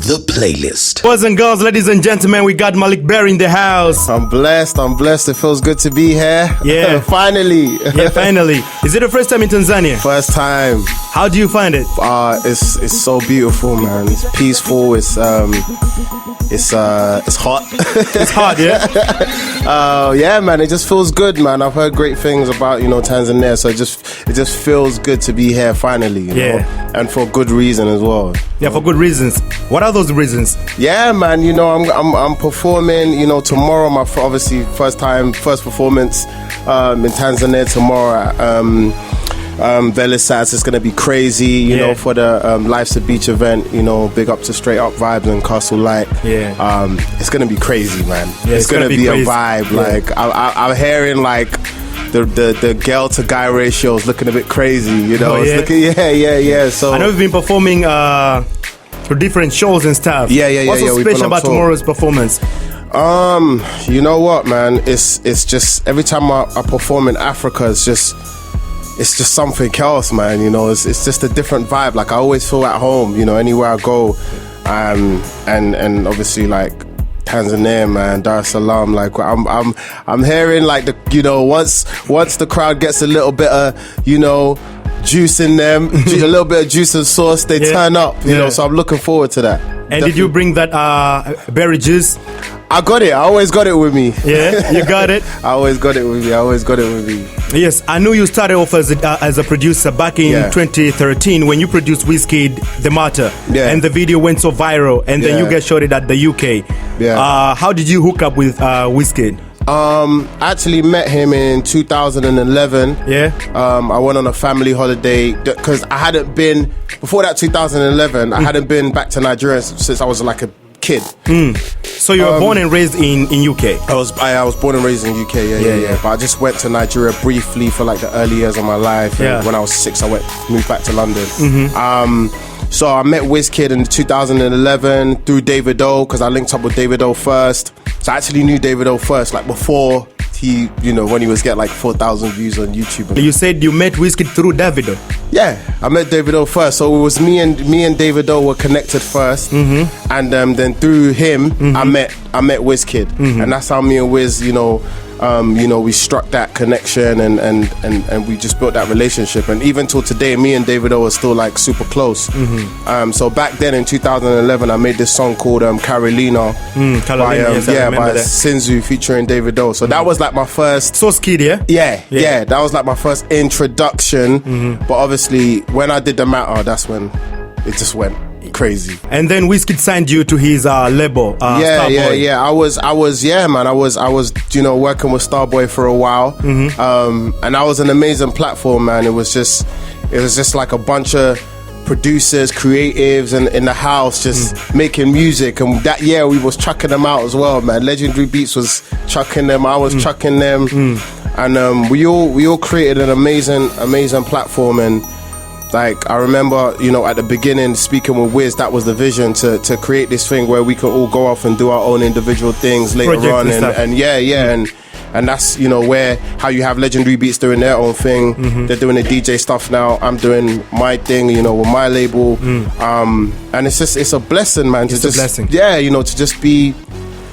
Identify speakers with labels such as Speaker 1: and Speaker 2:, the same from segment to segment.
Speaker 1: The playlist.
Speaker 2: Boys and girls, ladies and gentlemen, we got MALEEK in the house.
Speaker 3: I'm blessed. It feels good to be here.
Speaker 2: Yeah.
Speaker 3: Finally.
Speaker 2: Yeah, finally. Is it the first time in Tanzania?
Speaker 3: First time.
Speaker 2: How do you find it?
Speaker 3: It's so beautiful, man. It's peaceful. It's hot.
Speaker 2: It's hot, yeah?
Speaker 3: Yeah, man. It just feels good, man. I've heard great things about, Tanzania, so it just feels good to be here finally, you know? And for good reason as well.
Speaker 2: Yeah, for good reasons. What are those reasons?
Speaker 3: Yeah, man. I'm performing. Tomorrow, my first performance in Tanzania tomorrow. Velisas is gonna be crazy. You know, for the Life's a Beach event. Big up to Straight Up Vibes and Castle Light.
Speaker 2: Yeah.
Speaker 3: It's gonna be crazy, man.
Speaker 2: Yeah,
Speaker 3: it's gonna be
Speaker 2: crazy.
Speaker 3: a vibe.
Speaker 2: Yeah.
Speaker 3: Like I'm hearing like the girl to guy ratio is looking a bit crazy.
Speaker 2: Oh,
Speaker 3: it's looking So
Speaker 2: I know we've been performing for different shows and stuff. What's so special about tomorrow's performance?
Speaker 3: You know what, man? It's just every time I perform in Africa, it's just something else, man. It's just a different vibe. Like I always feel at home, anywhere I go. And obviously like Tanzania, man, Dar es Salaam. Like I'm hearing like once the crowd gets a little bit of juice in them, a little bit of juice and sauce, they turn up. So I'm looking forward to that.
Speaker 2: And
Speaker 3: Definitely.
Speaker 2: Did you bring that berry juice?
Speaker 3: I got it. I always got it with me.
Speaker 2: Yeah, you got it.
Speaker 3: I always got it with me.
Speaker 2: Yes, I know you started off as a producer back in 2013 when you produced WIZKID, The Matter. Yeah. And the video went so viral, and then you guys shot it at the UK.
Speaker 3: Yeah.
Speaker 2: How did you hook up with WIZKID?
Speaker 3: I actually met him in 2011.
Speaker 2: Yeah.
Speaker 3: I went on a family holiday because I hadn't been before that 2011. I hadn't been back to Nigeria since I was like a kid.
Speaker 2: So you were born and raised in UK?
Speaker 3: I was born and raised in UK. Yeah. But I just went to Nigeria briefly for like the early years of my life.
Speaker 2: Yeah.
Speaker 3: And when I was 6, I moved back to London. So I met WIZKID in 2011 through DAVIDO because I linked up with DAVIDO first. So I actually knew DAVIDO first, like before he, when he was getting like 4,000 views on YouTube.
Speaker 2: You said you met WIZKID through DAVIDO? Yeah,
Speaker 3: I met DAVIDO first. So it was me and DAVIDO were connected first, and then through him I met WIZKID, and that's how me and Wiz, we struck that connection and we just built that relationship. And even till today, me and DAVIDO are still like super close. So back then in 2011, I made this song called Carolina by Sinzu featuring DAVIDO. So that was like my first
Speaker 2: Skid,
Speaker 3: yeah, that was like my first introduction. But obviously when I did The Matter, that's when it just went crazy. And
Speaker 2: then WIZKID signed you to his label. Starboy.
Speaker 3: I was working with Starboy for a while, and that was an amazing platform, man. It was just like a bunch of producers, creatives, and in the house just making music. And that year we was chucking them out as well, man. Legendary Beats was chucking them. I was chucking them, and we all created an amazing platform. And like I remember, at the beginning speaking with Wiz, that was the vision to create this thing where we could all go off and do our own individual things later on, and that's how you have Legendary Beats doing their own thing. They're doing the DJ stuff now. I'm doing my thing, with my label, and it's a blessing, man.
Speaker 2: It's a blessing.
Speaker 3: Yeah, to just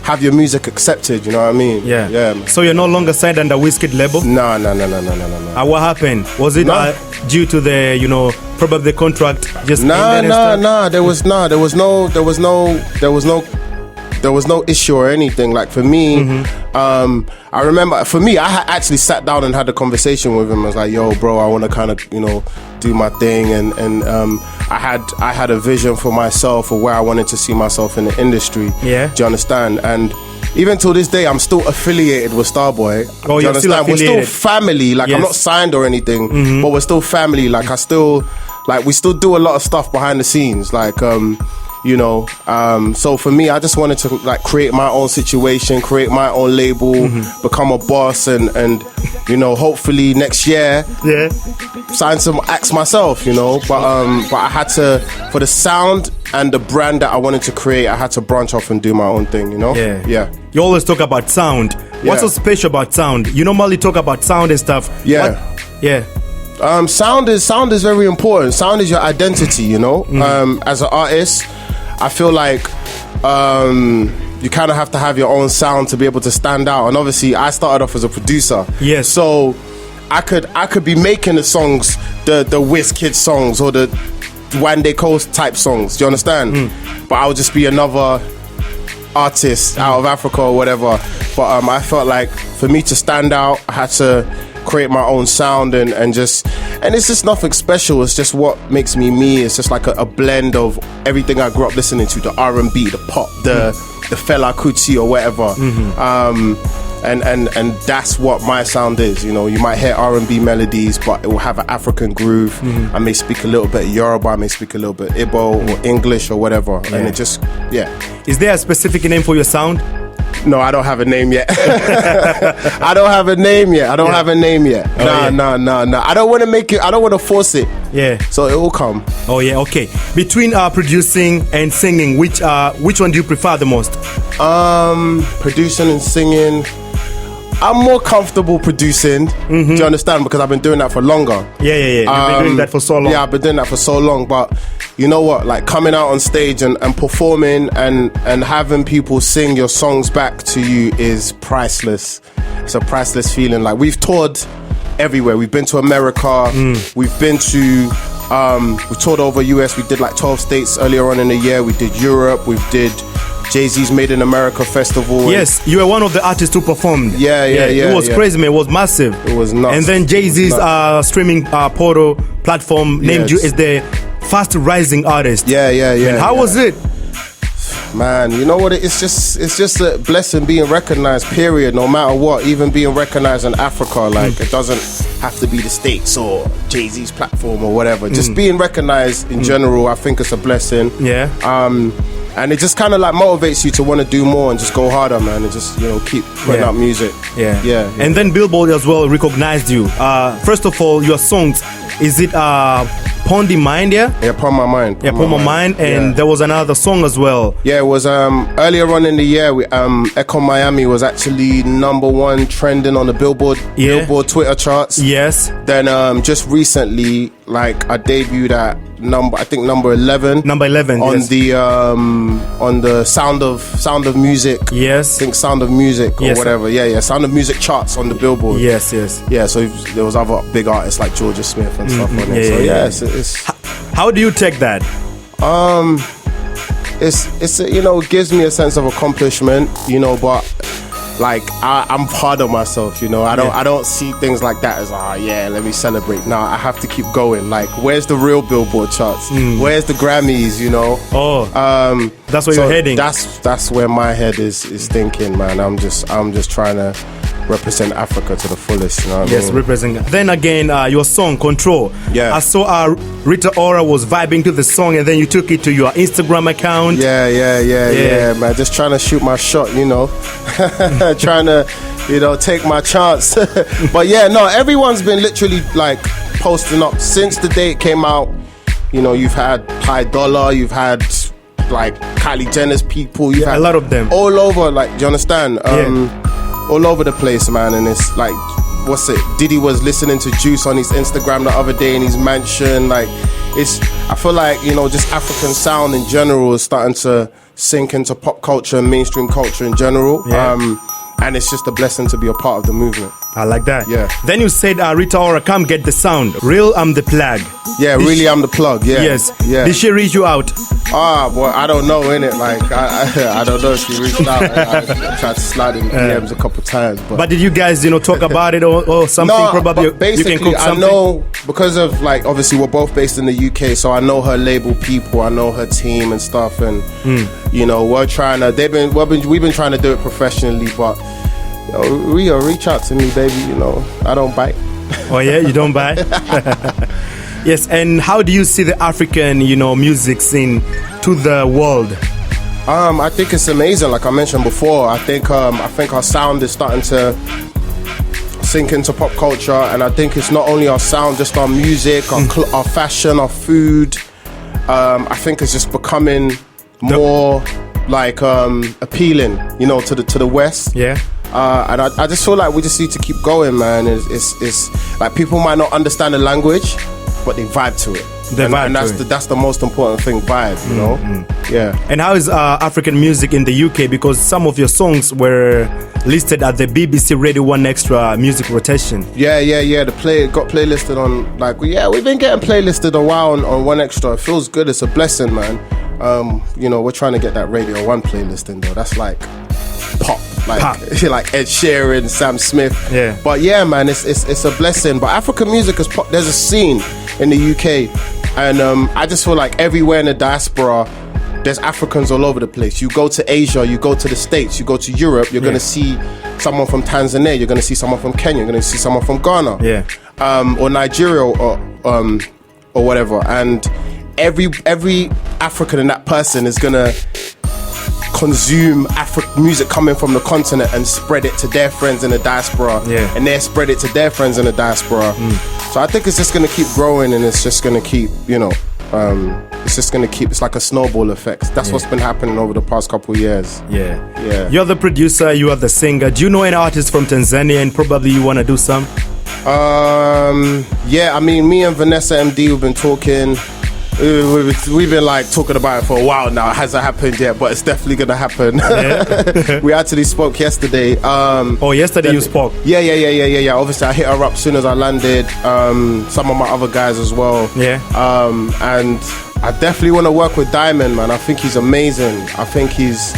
Speaker 3: have your music accepted, you know what I mean?
Speaker 2: Yeah.
Speaker 3: Man.
Speaker 2: So you're no longer signed under WIZKID label?
Speaker 3: No.
Speaker 2: What happened? Was it due to the, probably the contract just
Speaker 3: No. There was no issue or anything. Like for me, I remember for me, I had actually sat down and had a conversation with him. I was like, yo, bro, I want to kind of, do my thing. And I had a vision for myself of where I wanted to see myself in the industry. Yeah. Do you understand? And even till this day, I'm still affiliated with Starboy.
Speaker 2: Oh, you're still affiliated?
Speaker 3: We're still family. Like, I'm not signed or anything, but we're still family. Like, we still do a lot of stuff behind the scenes. Like, so for me, I just wanted to like create my own situation, create my own label, become a boss, and hopefully next year, sign some acts myself, but I had to, for the sound and the brand that I wanted to create, I had to branch off and do my own thing, Yeah.
Speaker 2: You always talk about sound. What's so special about sound? You normally talk about sound and stuff.
Speaker 3: Yeah. Sound is very important. Sound is your identity, as an artist. I feel like you kind of have to have your own sound to be able to stand out. And obviously, I started off as a producer.
Speaker 2: Yes.
Speaker 3: So I could be making the songs, the WIZKID songs or the Wande Coast type songs. Do you understand? But I would just be another artist out of Africa or whatever. But I felt like for me to stand out, I had to create my own sound and it's just nothing special. It's just what makes me me. It's just like a blend of everything I grew up listening to, the R&B, the pop, the Fela Kuti or whatever. And that's what my sound is. You know, you might hear R&B melodies, but it will have an African groove. I may speak a little bit Yoruba, I may speak a little bit Igbo or English or whatever. And it just,
Speaker 2: Is there a specific name for your sound?
Speaker 3: No, I don't have a name yet. I don't have a name yet. Nah. I don't want to make it. I don't want to force it.
Speaker 2: Yeah.
Speaker 3: So it will come.
Speaker 2: Oh yeah. Okay. Between producing and singing, which one do you prefer the most?
Speaker 3: Producing and singing. I'm more comfortable producing. Do you understand? Because I've been doing that for longer.
Speaker 2: Yeah. You've been doing that for so long.
Speaker 3: Yeah, I've been doing that for so long. But you know what? Like coming out on stage and performing and having people sing your songs back to you is priceless. It's a priceless feeling. Like we've toured everywhere. We've been to America. We've been to we toured over US. We did like 12 states earlier on in the year. We did Europe. We did Jay-Z's Made in America festival.
Speaker 2: Yes, you were one of the artists who performed.
Speaker 3: Yeah.
Speaker 2: It was crazy, man. It was massive.
Speaker 3: It was nuts.
Speaker 2: And then Jay-Z's streaming portal platform named you as the fast rising artist.
Speaker 3: Yeah.
Speaker 2: And how was it?
Speaker 3: Man, you know what? It's just a blessing being recognized, period, no matter what. Even being recognized in Africa, like it doesn't have to be the States or Jay-Z's platform or whatever. Just being recognized in general, I think it's a blessing.
Speaker 2: Yeah.
Speaker 3: And it just kind of like motivates you to want to do more and just go harder, man, and just, you know, keep putting out music. Yeah.
Speaker 2: And then Billboard as well recognized you. First of all, your songs, is it Pon the Mind, yeah?
Speaker 3: Yeah, Pon My Mind.
Speaker 2: Yeah, Pon My Mind. And there was another song as well.
Speaker 3: Yeah, it was earlier on in the year, Echo Miami was actually #1 trending on the Billboard Twitter charts.
Speaker 2: Yes.
Speaker 3: Then just recently, like I debuted at number 11.
Speaker 2: Number 11
Speaker 3: on the Sound of Music.
Speaker 2: Yes.
Speaker 3: I think Sound of Music or whatever. Yeah. Sound of Music charts on the Billboard.
Speaker 2: Yes.
Speaker 3: Yeah, so there was other big artists like Georgia Smith and stuff on it. So it's
Speaker 2: how do you take that?
Speaker 3: It's you know, it gives me a sense of accomplishment, you know, but like I'm proud of myself, you know. I don't see things like that as let me celebrate. No, I have to keep going. Like, where's the real Billboard charts? Where's the Grammys, you know?
Speaker 2: That's where you're heading.
Speaker 3: That's where my head is thinking, man. I'm just trying to represent Africa to the fullest, you know what I mean?
Speaker 2: Represent. Then again, your song Control.
Speaker 3: Yeah.
Speaker 2: I saw Rita Ora was vibing to the song, and then you took it to your Instagram account.
Speaker 3: Yeah, man. Just trying to shoot my shot, you know. Trying to, you know, take my chance. But yeah, no, everyone's been literally like posting up since the day it came out. You know, you've had High Dollar, you've had like Kylie Jenner's people, you've had
Speaker 2: a lot of them
Speaker 3: all over. Like, do you understand? All over the place, man. And it's like, what's it? Diddy was listening to Juice on his Instagram the other day in his mansion. Like, I feel like, you know, just African sound in general is starting to sink into pop culture and mainstream culture in general. And it's just a blessing to be a part of the movement.
Speaker 2: I like that.
Speaker 3: Yeah.
Speaker 2: Then you said, Rita Ora, come get the sound. Real, I'm the plug.
Speaker 3: Yeah, really, I'm the plug. Yeah.
Speaker 2: Yes.
Speaker 3: Yeah.
Speaker 2: Did she reach you out?
Speaker 3: Boy, I don't know, innit? Like, I don't know if she reached out. I tried to slide in DMs a couple times. But
Speaker 2: did you guys, you know, talk about it or something?
Speaker 3: No,
Speaker 2: probably
Speaker 3: but basically,
Speaker 2: you can cook something?
Speaker 3: I know, because of, like, obviously we're both based in the UK, so I know her label people, I know her team and stuff, and, you know, we're trying to, we've been trying to do it professionally, but, you know, Rio, reach out to me, baby, you know, I don't bite.
Speaker 2: Oh yeah, you don't bite? Yes, and how do you see the African, you know, music scene to the world?
Speaker 3: I think it's amazing. Like I mentioned before, I think our sound is starting to sink into pop culture, and I think it's not only our sound, just our music, our fashion, our food. I think it's just becoming more like appealing, you know, to the West.
Speaker 2: Yeah.
Speaker 3: And I just feel like we just need to keep going, man. It's like people might not understand the language, but they vibe to it. and that's the most important thing, vibe, you know? Yeah.
Speaker 2: And how is African music in the UK? Because some of your songs were listed at the BBC Radio 1 Extra music rotation.
Speaker 3: Yeah. Got playlisted on, like, we've been getting playlisted a while on 1 Extra. It feels good. It's a blessing, man. You know, we're trying to get that Radio 1 playlist in, though. That's like pop. Like Ed Sheeran, Sam Smith.
Speaker 2: Yeah.
Speaker 3: But yeah, man, it's a blessing. But African music is pop. There's a scene in the UK, and I just feel like everywhere in the diaspora, there's Africans all over the place. You go to Asia, you go to the States, you go to Europe, you're gonna see someone from Tanzania, you're gonna see someone from Kenya, you're gonna see someone from Ghana, or Nigeria, or whatever. And every African in that person is gonna consume music coming from the continent and spread it to their friends in the diaspora, and they spread it to their friends in the diaspora. So I think it's just gonna keep growing, and it's just gonna keep, you know, it's like a snowball effect. That's what's been happening over the past couple of years. Yeah.
Speaker 2: You're the producer, you are the singer. Do you know any artists from Tanzania, and probably you want to do some?
Speaker 3: Yeah, I mean, me and Vanessa MDEE, we've been talking. We've been like talking about it for a while now. It hasn't happened yet, but it's definitely gonna happen. We actually spoke yesterday.
Speaker 2: Yesterday you spoke?
Speaker 3: Yeah. Obviously, I hit her up as soon as I landed. Some of my other guys as well.
Speaker 2: Yeah.
Speaker 3: And I definitely want to work with Diamond, man. I think he's amazing. I think he's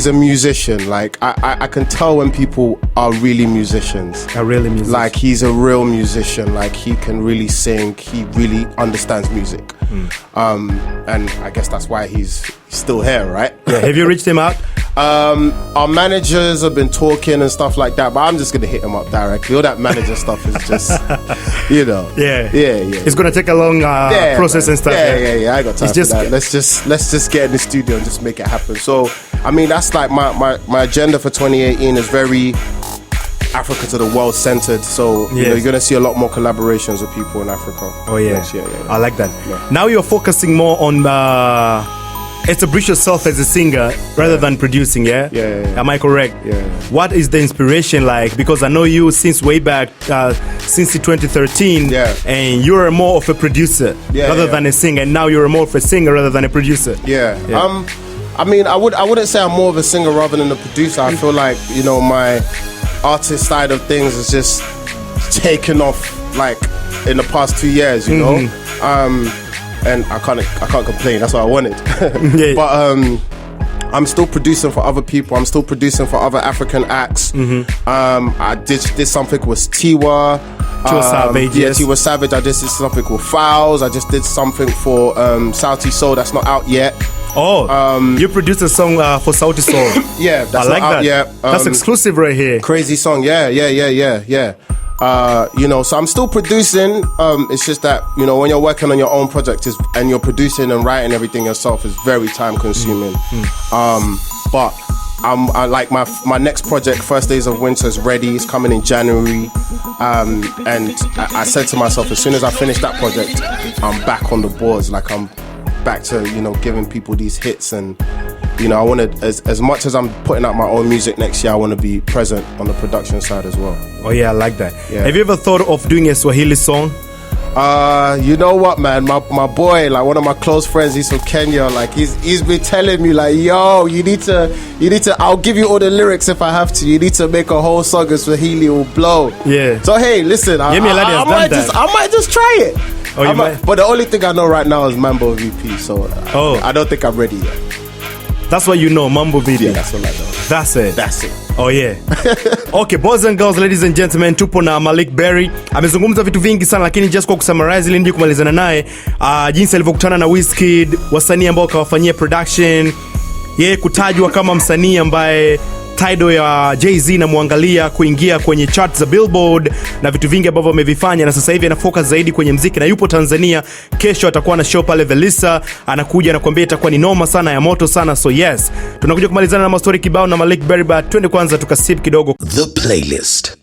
Speaker 3: a musician. Like I can tell when people are really musicians. Like he's a real musician. Like he can really sing. He really understands music. And I guess that's why he's still here, right?
Speaker 2: Yeah. Have you reached him out?
Speaker 3: Our managers have been talking and stuff like that, but I'm just gonna hit him up directly. All that manager stuff is just, you know.
Speaker 2: Yeah. It's gonna take a long process, man. And stuff.
Speaker 3: Yeah. I got time for that. Let's just get in the studio and just make it happen. So I mean, that's like my agenda for 2018 is very Africa to the world centered. So you know, you're gonna see a lot more collaborations with people in Africa.
Speaker 2: Next year. I like that. Now you're focusing more on establish yourself as a singer rather than producing. Am I correct? What is the inspiration like? Because I know you since way back, since 2013, and you're more of a producer rather than a singer, and now you're more of a singer rather than a producer.
Speaker 3: I mean, I wouldn't say I'm more of a singer rather than a producer. I feel like, you know, my artist side of things is just taken off like in the past 2 years, you know. And I can't complain. That's what I wanted. But I'm still producing for other people. I'm still producing for other African acts. I did something with Tiwa
Speaker 2: Savage.
Speaker 3: Tiwa Savage. I just did something with Fowls. I just did something for Sauti Soul that's not out yet.
Speaker 2: You produced a song for Sauti Soul.
Speaker 3: That's
Speaker 2: I like
Speaker 3: not out
Speaker 2: that.
Speaker 3: yet.
Speaker 2: That's exclusive right here.
Speaker 3: Crazy song. Yeah. You know, so I'm still producing. It's just that, you know, when you're working on your own project and you're producing and writing everything yourself is very time consuming. But I like my next project, First Days of Winter, is ready. It's coming in January. And I said to myself, as soon as I finish that project, I'm back on the boards. Like I'm back to, you know, giving people these hits. And you know, I want to, as much as I'm putting out my own music next year, I want to be present on the production side as well.
Speaker 2: I like that. Have you ever thought of doing a Swahili song?
Speaker 3: You know what, man, my boy, like one of my close friends, he's from Kenya. Like he's been telling me, like, yo, you need to I'll give you all the lyrics if I have to. You need to make a whole song in Swahili, will blow. So hey, listen, I might just try it. But the only thing I know right now is Mambo VP, so I don't think I'm ready yet.
Speaker 2: That's what you know, Mambo VP.
Speaker 3: Yeah, that's what I know.
Speaker 2: That's it. Okay, boys and girls, ladies and gentlemen, tupo na Maleek Berry. Amezungumza vitu vingi sana, lakini just kwa kusummarize ili ndio kumalizana naye, jinsi alivyokutana na WIZKID, wasanii ambao kawafanyia production, yeye kutajwa kama msanii ambaye title ya Jay-Z na muangalia kuingia kwenye charts za Billboard na vitu vingi ambavyo amevifanya, na sasa hivi ana focus zaidi kwenye muziki na yupo Tanzania. Kesho atakuwa na show pale Velisa, anakuja na kuambia itakuwa ni noma sana, ya moto sana. So yes, tunakuja kumalizana na mastori kibao na Maleek Berry, but twende kwanza tukasip kidogo.
Speaker 1: The Playlist.